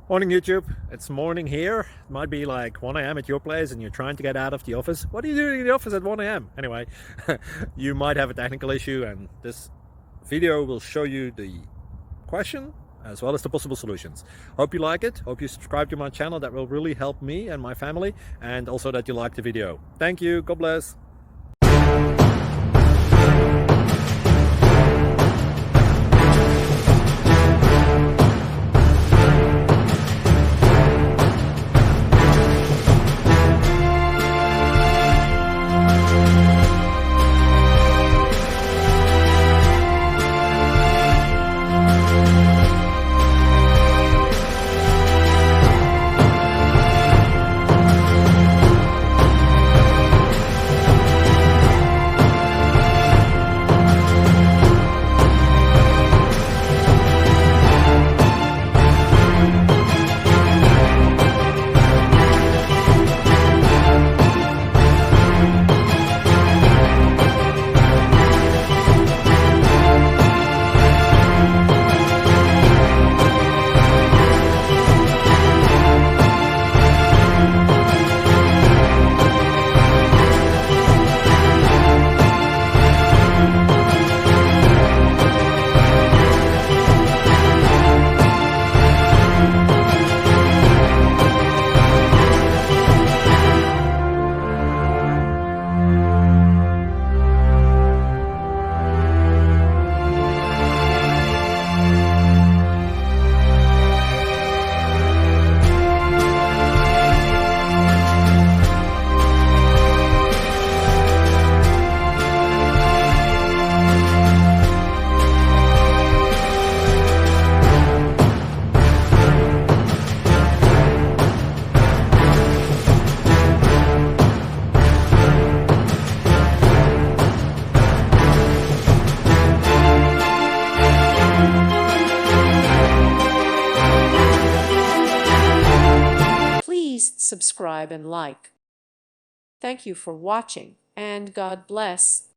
Morning YouTube, it's morning here. It might be like 1 a.m. at your place and you're trying to get out of the office. What are you doing in the office at 1 a.m.? Anyway, you might have a technical issue and this video will show you the question as well as the possible solutions. Hope you like it, hope you subscribe to my channel. That will really help me and my family, and also that you like the video. Thank you, God bless. Please subscribe and like. Thank you for watching, and God bless.